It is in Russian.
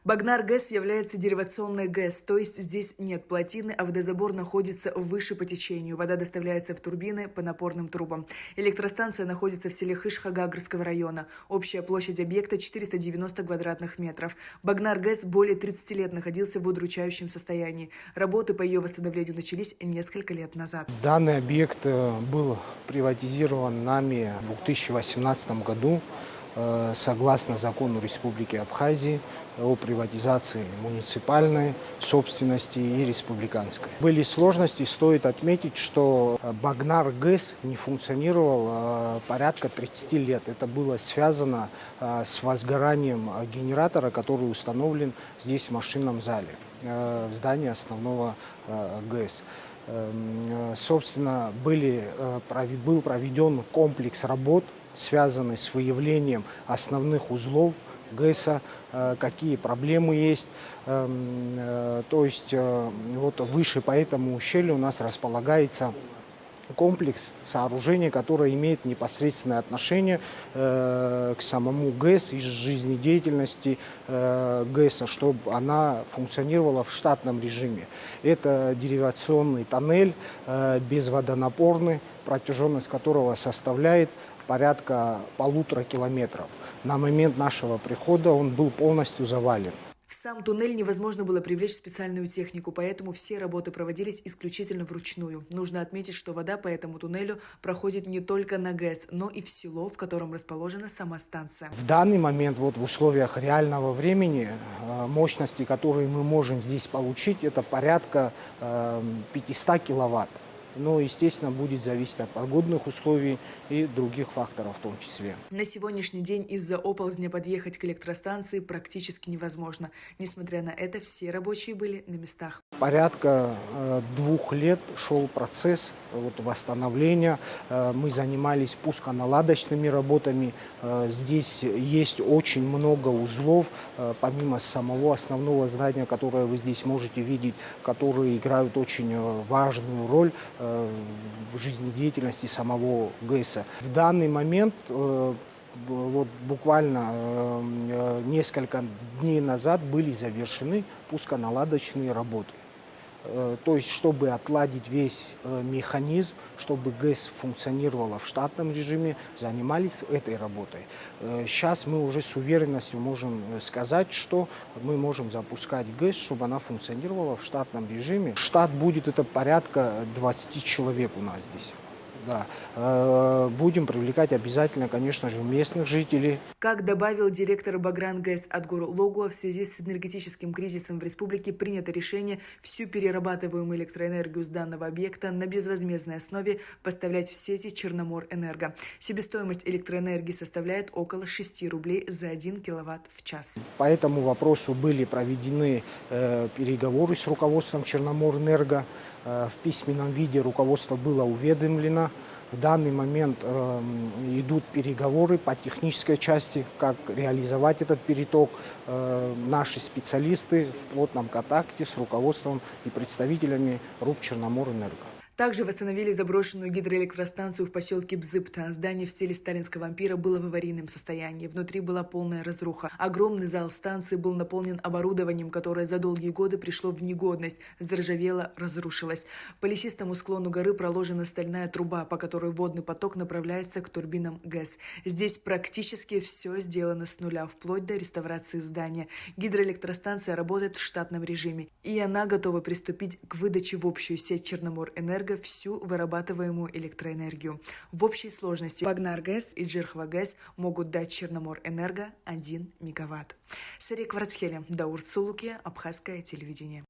Багнар ГЭС является деривационной ГЭС, то есть здесь нет плотины, а водозабор находится выше по течению. Вода доставляется в турбины по напорным трубам. Электростанция находится в селе Хышха Гагрского района. Общая площадь объекта 490 квадратных метров. Багнар ГЭС более 30 лет находился в удручающем состоянии. Работы по ее восстановлению начались несколько лет назад. Данный объект был приватизирован нами в 2018 году согласно закону Республики Абхазии о приватизации муниципальной собственности и республиканской. Были сложности, стоит отметить, что Багнар ГЭС не функционировал порядка 30 лет. Это было связано с возгоранием генератора, который установлен здесь в машинном зале, в здании основного ГЭС. Собственно, был проведен комплекс работ, связанный с выявлением основных узлов ГЭСа, какие проблемы есть. То есть вот выше по этому ущелью у нас располагается комплекс сооружений, которое имеет непосредственное отношение к самому ГЭС и жизнедеятельности ГЭСа, чтобы она функционировала в штатном режиме. Это деривационный тоннель безводонапорный, протяженность которого составляет порядка 1,5 километров. На момент нашего прихода он был полностью завален. В сам туннель невозможно было привлечь специальную технику, поэтому все работы проводились исключительно вручную. Нужно отметить, что вода по этому туннелю проходит не только на ГЭС, но и в село, в котором расположена сама станция. В данный момент, вот в условиях реального времени, мощности, которые мы можем здесь получить, это порядка 500 киловатт. Но, естественно, будет зависеть от погодных условий и других факторов в том числе. На сегодняшний день из-за оползня подъехать к электростанции практически невозможно. Несмотря на это, все рабочие были на местах. Порядка 2 лет шел процесс восстановления. Мы занимались пусконаладочными работами. Здесь есть очень много узлов, помимо самого основного здания, которое вы здесь можете видеть, которые играют очень важную роль в жизнедеятельности самого ГЭСа. В данный момент, вот буквально несколько дней назад, были завершены пусконаладочные работы. То есть, чтобы отладить весь механизм, чтобы ГЭС функционировала в штатном режиме, занимались этой работой. Сейчас мы уже с уверенностью можем сказать, что мы можем запускать ГЭС, чтобы она функционировала в штатном режиме. Штат будет это порядка 20 человек у нас здесь. Да. Будем привлекать обязательно, конечно же, местных жителей. Как добавил директор Багран ГЭС Адгур Логуа, в связи с энергетическим кризисом в республике принято решение всю перерабатываемую электроэнергию с данного объекта на безвозмездной основе поставлять в сети Черноморэнерго. Себестоимость электроэнергии составляет около 6 рублей за 1 киловатт в час. По этому вопросу были проведены переговоры с руководством Черноморэнерго. В письменном виде руководство было уведомлено. В данный момент идут переговоры по технической части, как реализовать этот переток. Наши специалисты в плотном контакте с руководством и представителями РУП Черноморэнерго. Также восстановили заброшенную гидроэлектростанцию в поселке Бзыпта. Здание в стиле сталинского ампира было в аварийном состоянии. Внутри была полная разруха. Огромный зал станции был наполнен оборудованием, которое за долгие годы пришло в негодность, заржавело, разрушилось. По лесистому склону горы проложена стальная труба, по которой водный поток направляется к турбинам ГЭС. Здесь практически все сделано с нуля, вплоть до реставрации здания. Гидроэлектростанция работает в штатном режиме, и она готова приступить к выдаче в общую сеть Черноморэнерго всю вырабатываемую электроэнергию. В общей сложности Багнар ГЭС и Джирхва ГЭС могут дать Черноморэнерго 1 мегаватт. Сарик Варцхеле, Даур Цулуки, Абхазское телевидение.